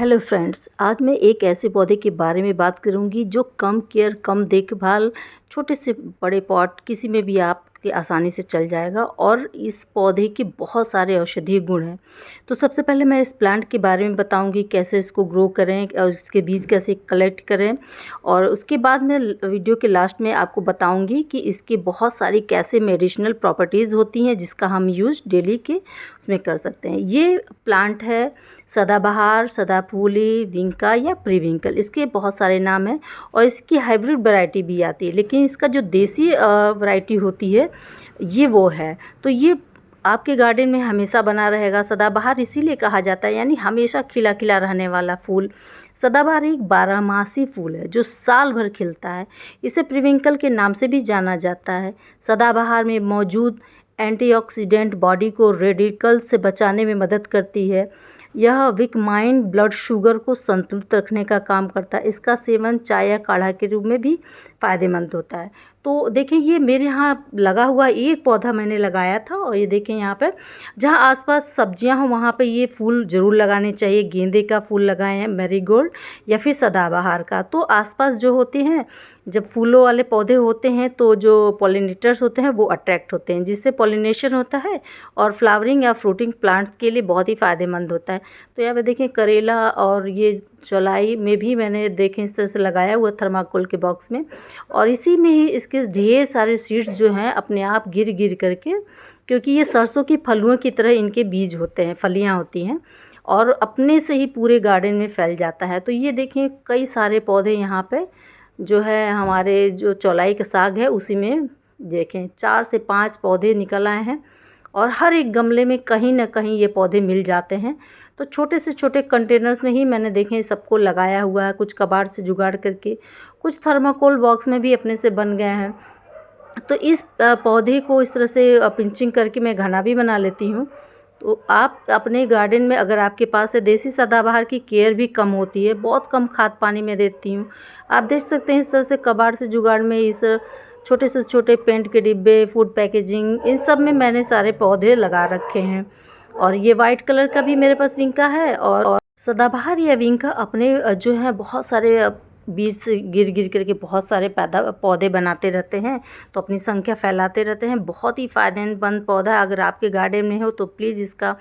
Hello friends, आज मैं एक ऐसे पौधे के बारे में बात करूंगी जो कम केयर, कम देखभाल, छोटे से बड़े पॉट किसी में भी आपके आसानी से चल जाएगा और इस पौधे के बहुत सारे औषधीय गुण हैं। तो सबसे पहले मैं इस प्लांट के बारे में बताऊंगी, कैसे इसको ग्रो करें और इसके बीज कैसे कलेक्ट करें, और उसके बाद मैं वीडियो के लास्ट में आपको बताऊंगी कि इसके बहुत सारी कैसे मेडिसिनल प्रॉपर्टीज़ होती हैं जिसका हम यूज़ डेली के उसमें कर सकते हैं। ये प्लांट है सदाबहार, सदाफूली, विंका या प्रीविंकल, इसके बहुत सारे नाम हैं और इसकी हाइब्रिड वैरायटी भी आती है, लेकिन इसका जो देसी वैरायटी होती है ये वो है। तो ये आपके गार्डन में हमेशा बना रहेगा। सदाबहार इसीलिए कहा जाता है, यानी हमेशा खिला खिला रहने वाला फूल। सदाबहार एक बारहमासी फूल है जो साल भर खिलता है। इसे प्रीविंकल के नाम से भी जाना जाता है। सदाबहार में मौजूद एंटीऑक्सीडेंट बॉडी को रेडिकल्स से बचाने में मदद करती है। यह वीक माइंड ब्लड शुगर को संतुलित रखने का काम करता है। इसका सेवन चाय या काढ़ा के रूप में भी फ़ायदेमंद होता है। तो देखें, ये मेरे यहाँ लगा हुआ एक पौधा मैंने लगाया था और ये देखें यहाँ पे जहाँ आसपास सब्जियाँ हों वहाँ पे ये फूल ज़रूर लगाने चाहिए। गेंदे का फूल लगाए हैं, मैरीगोल्ड या फिर सदाबहार का। तो आसपास जो होते हैं, जब फूलों वाले पौधे होते हैं तो जो पॉलिनेटर्स होते हैं वो अट्रैक्ट होते हैं, जिससे पॉलिनेशन होता है और फ्लावरिंग या फ्रूटिंग प्लांट्स के लिए बहुत ही फ़ायदेमंद होता है। तो यहाँ पे देखें करेला और ये चौलाई में भी मैंने देखें इस तरह से लगाया हुआ थर्माकोल के बॉक्स में, और इसी में ही इसके ढेर सारे सीड्स जो हैं अपने आप गिर गिर करके, क्योंकि ये सरसों की फलियों की तरह इनके बीज होते हैं, फलियाँ होती हैं और अपने से ही पूरे गार्डन में फैल जाता है। तो ये देखें कई सारे पौधे यहाँ पे जो है हमारे जो चौलाई का साग है उसी में देखें 4 से 5 पौधे निकल आए हैं और हर एक गमले में कहीं ना कहीं ये पौधे मिल जाते हैं। तो छोटे से छोटे कंटेनर्स में ही मैंने देखें सबको लगाया हुआ है, कुछ कबाड़ से जुगाड़ करके, कुछ थर्माकोल बॉक्स में भी अपने से बन गए हैं। तो इस पौधे को इस तरह से पिंचिंग करके मैं घना भी बना लेती हूँ। तो आप अपने गार्डन में अगर आपके पास है, देसी सदाबहार की केयर भी कम होती है, बहुत कम खाद पानी में देती हूँ। आप देख सकते हैं इस तरह से कबाड़ से जुगाड़ में इस छोटे से छोटे पेंट के डिब्बे, फूड पैकेजिंग, इन सब में मैंने सारे पौधे लगा रखे हैं। और ये वाइट कलर का भी मेरे पास विंका है और सदाबहार या विंका अपने जो है बहुत सारे बीज से गिर गिर करके बहुत सारे पौधे बनाते रहते हैं, तो अपनी संख्या फैलाते रहते हैं। बहुत ही फ़ायदेमंद पौधा अगर आपके गार्डन में हो तो प्लीज़ इसका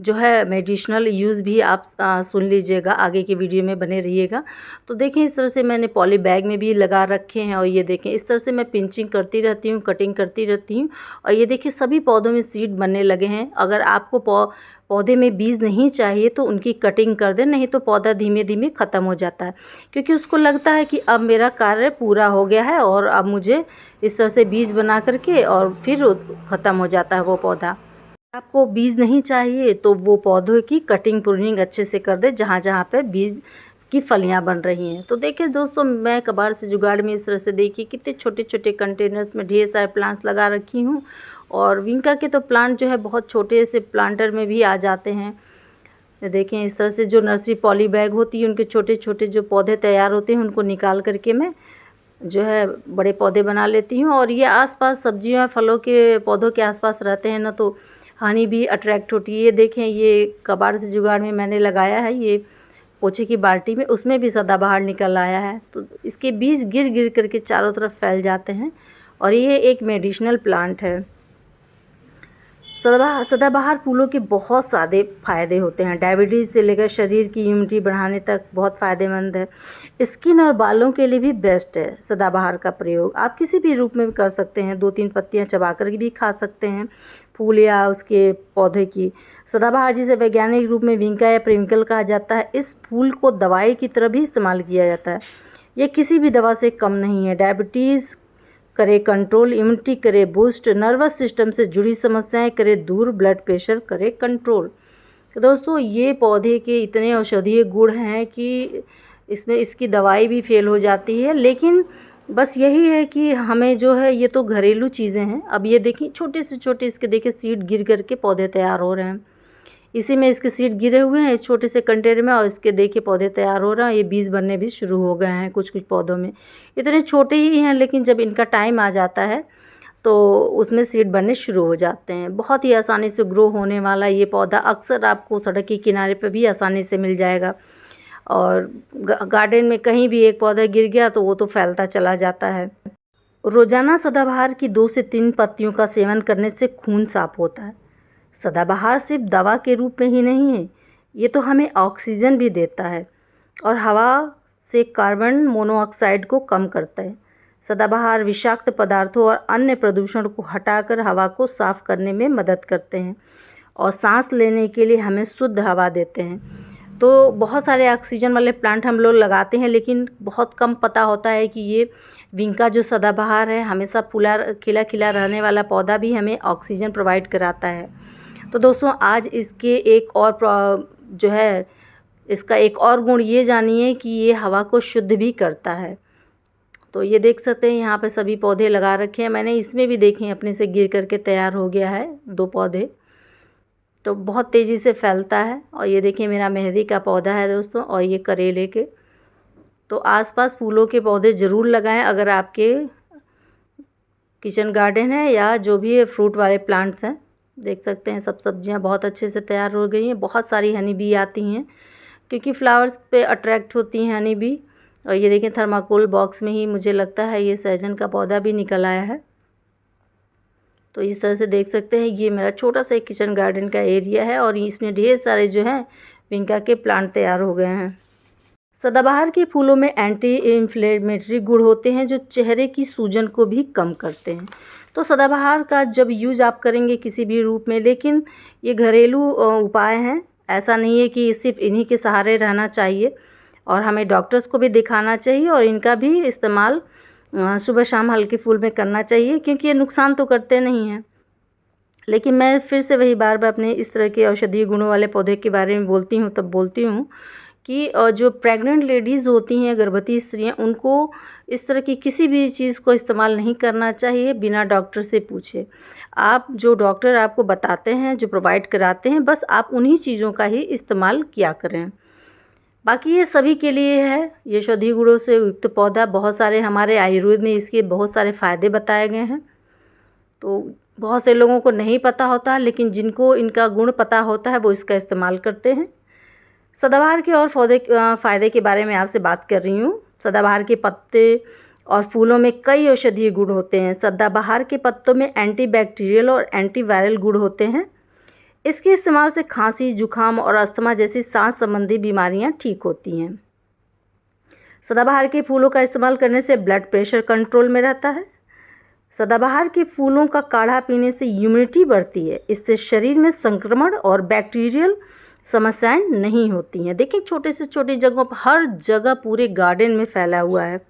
जो है मेडिसिनल यूज़ भी आप सुन लीजिएगा, आगे की वीडियो में बने रहिएगा। तो देखें इस तरह से मैंने पॉली बैग में भी लगा रखे हैं और ये देखें इस तरह से मैं पिंचिंग करती रहती हूँ, कटिंग करती रहती हूँ और ये देखिए सभी पौधों में सीड बनने लगे हैं। अगर आपको पौधे में बीज नहीं चाहिए तो उनकी कटिंग कर दें, नहीं तो पौधा धीमे धीमे ख़त्म हो जाता है, क्योंकि उसको लगता है कि अब मेरा कार्य पूरा हो गया है और अब मुझे इस तरह से बीज बना करके और फिर ख़त्म हो जाता है वो पौधा। आपको बीज नहीं चाहिए तो वो पौधों की कटिंग प्रूनिंग अच्छे से कर दे जहाँ जहाँ पे बीज की फलियाँ बन रही हैं। तो देखिए दोस्तों, मैं कबाड़ से जुगाड़ में इस तरह से देखिए कितने छोटे छोटे कंटेनर्स में ढेर सारे प्लांट्स लगा रखी हूँ। और विंका के तो प्लांट जो है बहुत छोटे से प्लांटर में भी आ जाते हैं। देखें इस तरह से जो नर्सरी पॉली बैग होती है उनके छोटे छोटे जो पौधे तैयार होते हैं उनको निकाल करके मैं जो है बड़े पौधे बना लेती हूँ। और ये आसपास सब्जियों फलों के पौधों के आसपास रहते हैं ना, तो हानि भी अट्रैक्ट होती है। ये देखें ये कबाड़ से जुगाड़ में मैंने लगाया है, ये पोछे की बाल्टी में, उसमें भी सदाबहार निकल आया है। तो इसके बीज गिर गिर करके चारों तरफ फैल जाते हैं और ये एक मेडिसिनल प्लांट है। सदाबहार फूलों के बहुत सारे फ़ायदे होते हैं, डायबिटीज़ से लेकर शरीर की इम्यूनिटी बढ़ाने तक बहुत फ़ायदेमंद है। स्किन और बालों के लिए भी बेस्ट है सदाबहार का प्रयोग। आप किसी भी रूप में कर सकते हैं, 2-3 पत्तियां चबा कर भी खा सकते हैं फूल या उसके पौधे की। सदाबहार जिसे वैज्ञानिक रूप में विंका या प्रीविंकल कहा जाता है, इस फूल को दवाई की तरह भी इस्तेमाल किया जाता है। ये किसी भी दवा से कम नहीं है। डायबिटीज़ करे कंट्रोल, इम्यूनिटी करे बूस्ट, नर्वस सिस्टम से जुड़ी समस्याएं करे दूर, ब्लड प्रेशर करे कंट्रोल। तो दोस्तों ये पौधे के इतने औषधीय गुण हैं कि इसमें इसकी दवाई भी फेल हो जाती है, लेकिन बस यही है कि हमें जो है ये तो घरेलू चीज़ें हैं। अब ये देखिए छोटे से छोटे इसके देखिए सीड गिर करके पौधे तैयार हो रहे हैं। इसी में इसके सीड गिरे हुए हैं इस छोटे से कंटेनर में और इसके देखिए पौधे तैयार हो रहा है। ये बीज बनने भी शुरू हो गए हैं कुछ कुछ पौधों में। इतने छोटे ही हैं लेकिन जब इनका टाइम आ जाता है तो उसमें सीड बनने शुरू हो जाते हैं। बहुत ही आसानी से ग्रो होने वाला ये पौधा अक्सर आपको सड़क के किनारे पर भी आसानी से मिल जाएगा। और गार्डन में कहीं भी एक पौधा गिर गया तो वो तो फैलता चला जाता है। रोज़ाना सदाबहार की 2 से 3 पत्तियों का सेवन करने से खून साफ होता है। सदाबहार सिर्फ दवा के रूप में ही नहीं है, ये तो हमें ऑक्सीजन भी देता है और हवा से कार्बन मोनोऑक्साइड को कम करता है। सदाबहार विषाक्त पदार्थों और अन्य प्रदूषण को हटाकर हवा को साफ करने में मदद करते हैं और सांस लेने के लिए हमें शुद्ध हवा देते हैं। तो बहुत सारे ऑक्सीजन वाले प्लांट हम लोग लगाते हैं, लेकिन बहुत कम पता होता है कि ये विंका जो सदाबहार है, हमेशा फूला खिला खिला रहने वाला पौधा भी हमें ऑक्सीजन प्रोवाइड कराता है। तो दोस्तों आज इसके एक और जो है इसका एक और गुण ये जानिए कि ये हवा को शुद्ध भी करता है। तो ये देख सकते हैं यहाँ पे सभी पौधे लगा रखे हैं मैंने, इसमें भी देखें अपने से गिर करके तैयार हो गया है 2 पौधे, तो बहुत तेज़ी से फैलता है। और ये देखिए मेरा मेहंदी का पौधा है दोस्तों, और ये करेले के। तो आसपास फूलों के पौधे ज़रूर लगाएं अगर आपके किचन गार्डन है या जो भी फ्रूट वाले प्लांट्स हैं। देख सकते हैं सब सब्जियां बहुत अच्छे से तैयार हो गई हैं। बहुत सारी हनी बी आती हैं क्योंकि फ्लावर्स पे अट्रैक्ट होती हैं हनी बी। और ये देखें थर्माकोल बॉक्स में ही मुझे लगता है ये सहजन का पौधा भी निकल आया है। तो इस तरह से देख सकते हैं ये मेरा छोटा सा एक किचन गार्डन का एरिया है और इसमें ढेर सारे जो हैं विंका के प्लांट तैयार हो गए हैं। सदाबहार के फूलों में एंटी इन्फ्लेमेटरी गुण होते हैं जो चेहरे की सूजन को भी कम करते हैं। तो सदाबहार का जब यूज आप करेंगे किसी भी रूप में, लेकिन ये घरेलू उपाय हैं, ऐसा नहीं है कि सिर्फ इन्हीं के सहारे रहना चाहिए और हमें डॉक्टर्स को भी दिखाना चाहिए और इनका भी इस्तेमाल सुबह शाम हल्के फूल में करना चाहिए, क्योंकि ये नुकसान तो करते नहीं हैं। लेकिन मैं फिर से वही बार बार अपने इस तरह के औषधीय गुणों वाले पौधे के बारे में बोलती हूँ, तब बोलती हूँ कि जो प्रेग्नेंट लेडीज़ होती हैं, गर्भवती स्त्रियाँ, उनको इस तरह की किसी भी चीज़ को इस्तेमाल नहीं करना चाहिए बिना डॉक्टर से पूछे। आप जो डॉक्टर आपको बताते हैं, जो प्रोवाइड कराते हैं, बस आप उन्हीं चीज़ों का ही इस्तेमाल किया करें। बाकी ये सभी के लिए है। ये औषधीय गुणों से युक्त पौधा बहुत सारे हमारे आयुर्वेद में इसके बहुत सारे फ़ायदे बताए गए हैं। तो बहुत से लोगों को नहीं पता होता है, लेकिन जिनको इनका गुण पता होता है वो इसका इस्तेमाल करते हैं। सदाबहार के और फ़ायदे के बारे में आपसे बात कर रही हूँ। सदाबहार के पत्ते और फूलों में कई औषधीय गुण होते हैं। सदाबहार के पत्तों में एंटीबैक्टीरियल और एंटीवायरल गुण होते हैं। इसके इस्तेमाल से खांसी, जुखाम और अस्थमा जैसी सांस संबंधी बीमारियां ठीक होती हैं। सदाबहार के फूलों का इस्तेमाल करने से ब्लड प्रेशर कंट्रोल में रहता है। सदाबहार के फूलों का काढ़ा पीने से इम्यूनिटी बढ़ती है। इससे शरीर में संक्रमण और बैक्टीरियल समस्याएं नहीं होती हैं। देखिए छोटे से छोटी जगहों पर, हर जगह पूरे गार्डन में फैला हुआ है।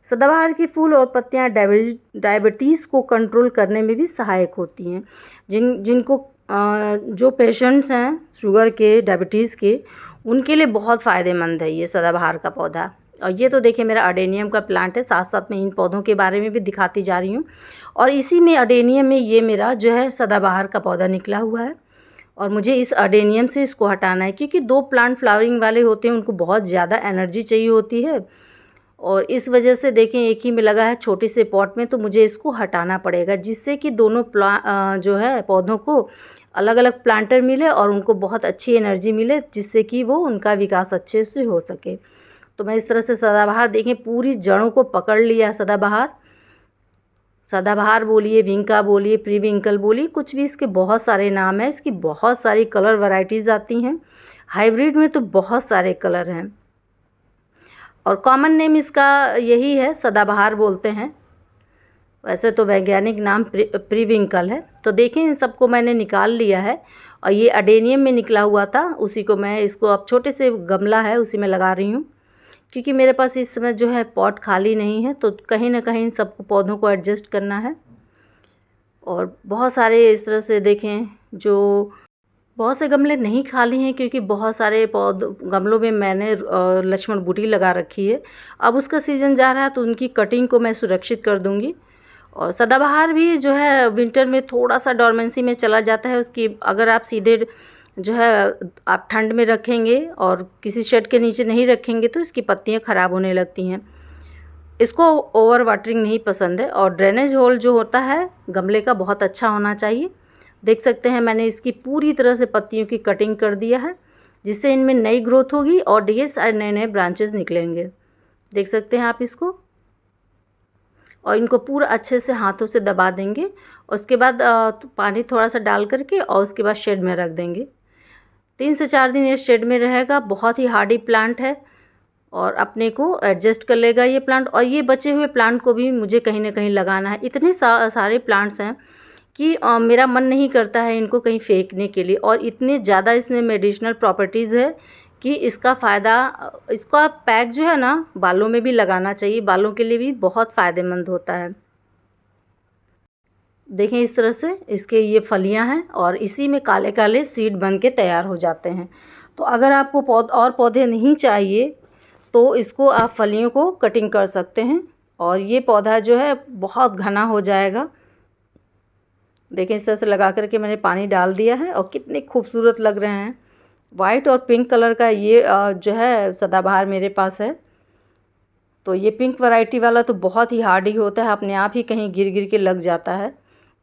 सदाबहार के फूल और पत्तियां डायबिटीज़ को कंट्रोल करने में भी सहायक होती हैं। जिनको जो पेशेंट्स हैं शुगर के, डायबिटीज़ के, उनके लिए बहुत फ़ायदेमंद है ये सदाबहार का पौधा। और ये तो देखिए मेरा अडेनियम का प्लांट है, साथ साथ में इन पौधों के बारे में भी दिखाती जा रही हूँ। और इसी में अडेनियम में ये मेरा जो है सदाबहार का पौधा निकला हुआ है और मुझे इस अडेनियम से इसको हटाना है, क्योंकि 2 प्लांट फ्लावरिंग वाले होते हैं, उनको बहुत ज़्यादा एनर्जी चाहिए होती है और इस वजह से देखें एक ही में लगा है छोटे से पॉट में, तो मुझे इसको हटाना पड़ेगा, जिससे कि दोनों जो है पौधों को अलग अलग प्लांटर मिले और उनको बहुत अच्छी एनर्जी मिले, जिससे कि वो उनका विकास अच्छे से हो सके। तो मैं इस तरह से सदाबहार देखें पूरी जड़ों को पकड़ लिया। सदाबहार बोलिए, विंका बोलिए, प्रीविंकल बोलिए, कुछ भी, इसके बहुत सारे नाम हैं। इसकी बहुत सारी कलर वैरायटीज़ आती हैं। हाइब्रिड में तो बहुत सारे कलर हैं और कॉमन नेम इसका यही है, सदाबहार बोलते हैं। वैसे तो वैज्ञानिक नाम प्रीविंकल है। तो देखें इन सबको मैंने निकाल लिया है और ये अडेनियम में निकला हुआ था, उसी को मैं इसको अब छोटे से गमला है उसी में लगा रही हूँ, क्योंकि मेरे पास इस समय जो है पॉट खाली नहीं है, तो कहीं ना कहीं इन सबको पौधों को एडजस्ट करना है। और बहुत सारे इस तरह से देखें, जो बहुत से गमले नहीं खाली हैं क्योंकि बहुत सारे गमलों में मैंने लक्ष्मण बूटी लगा रखी है। अब उसका सीज़न जा रहा है तो उनकी कटिंग को मैं सुरक्षित कर दूंगी। और सदाबहार भी जो है विंटर में थोड़ा सा डोरमेंसी में चला जाता है। उसकी अगर आप सीधे जो है आप ठंड में रखेंगे और किसी शेड के नीचे नहीं रखेंगे तो इसकी पत्तियां ख़राब होने लगती हैं। इसको ओवर वाटरिंग नहीं पसंद है और ड्रेनेज होल जो होता है गमले का बहुत अच्छा होना चाहिए। देख सकते हैं मैंने इसकी पूरी तरह से पत्तियों की कटिंग कर दिया है। जिससे इनमें नई ग्रोथ होगी और ढेर सारे नए नए ब्रांचेस निकलेंगे। देख सकते हैं आप इसको। और इनको पूरा अच्छे से हाथों से दबा देंगे। उसके बाद पानी थोड़ा सा डाल करके और उसके बाद शेड में रख देंगे। 3 से 4 दिन ये शेड में रहेगा। बहुत ही हार्डी प्लांट है और अपने को एडजस्ट कर लेगा ये प्लांट। और ये बचे हुए प्लांट को भी मुझे कहीं ना कहीं लगाना है। इतने सारे प्लांट्स हैं कि मेरा मन नहीं करता है इनको कहीं फेंकने के लिए। और इतने ज़्यादा इसमें मेडिसिनल प्रॉपर्टीज़ है कि इसका फ़ायदा, इसका पैक जो है ना बालों में भी लगाना चाहिए। बालों के लिए भी बहुत फ़ायदेमंद होता है। देखें इस तरह से इसके ये फलियां हैं और इसी में काले काले सीड बन के तैयार हो जाते हैं। तो अगर आपको पौधे नहीं चाहिए तो इसको आप फलियों को कटिंग कर सकते हैं और ये पौधा जो है बहुत घना हो जाएगा। देखें इस तरह से लगा करके मैंने पानी डाल दिया है और कितने खूबसूरत लग रहे हैं। वाइट और पिंक कलर का ये जो है सदाबहार मेरे पास है। तो ये पिंक वैरायटी वाला तो बहुत ही हार्डी होता है, अपने आप ही कहीं गिर गिर के लग जाता है।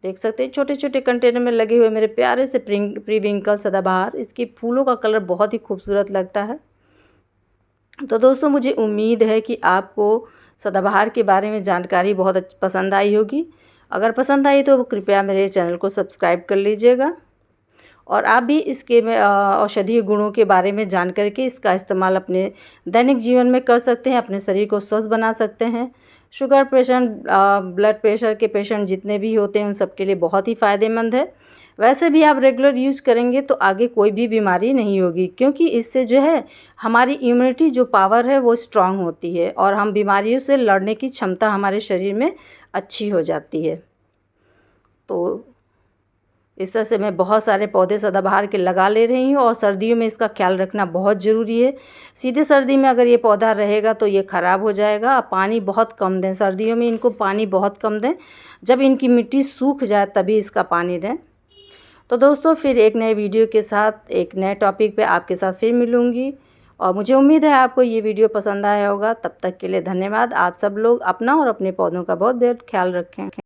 देख सकते हैं छोटे छोटे कंटेनर में लगे हुए मेरे प्यारे से प्रीविंकल सदाबहार। इसके फूलों का कलर बहुत ही खूबसूरत लगता है। तो दोस्तों मुझे उम्मीद है कि आपको सदाबहार के बारे में जानकारी बहुत पसंद आई होगी। अगर पसंद आई तो कृपया मेरे चैनल को सब्सक्राइब कर लीजिएगा और आप भी इसके औषधीय गुणों के बारे में जान करके इसका इस्तेमाल अपने दैनिक जीवन में कर सकते हैं। अपने शरीर को स्वस्थ बना सकते हैं। शुगर पेशेंट, ब्लड प्रेशर के पेशेंट जितने भी होते हैं उन सब के लिए बहुत ही फ़ायदेमंद है। वैसे भी आप रेगुलर यूज़ करेंगे तो आगे कोई भी बीमारी नहीं होगी, क्योंकि इससे जो है हमारी इम्यूनिटी जो पावर है वो स्ट्रांग होती है और हम बीमारियों से लड़ने की क्षमता हमारे शरीर में अच्छी हो जाती है। तो इस तरह से मैं बहुत सारे पौधे सदाबहार के लगा ले रही हूँ और सर्दियों में इसका ख्याल रखना बहुत ज़रूरी है। सीधे सर्दी में अगर ये पौधा रहेगा तो ये ख़राब हो जाएगा। पानी बहुत कम दें, सर्दियों में इनको पानी बहुत कम दें। जब इनकी मिट्टी सूख जाए तभी इसका पानी दें। तो दोस्तों फिर एक नए वीडियो के साथ एक नए टॉपिक पे आपके साथ फिर मिलूँगी और मुझे उम्मीद है आपको ये वीडियो पसंद आया होगा। तब तक के लिए धन्यवाद। आप सब लोग अपना और अपने पौधों का बहुत बहुत ख्याल रखें।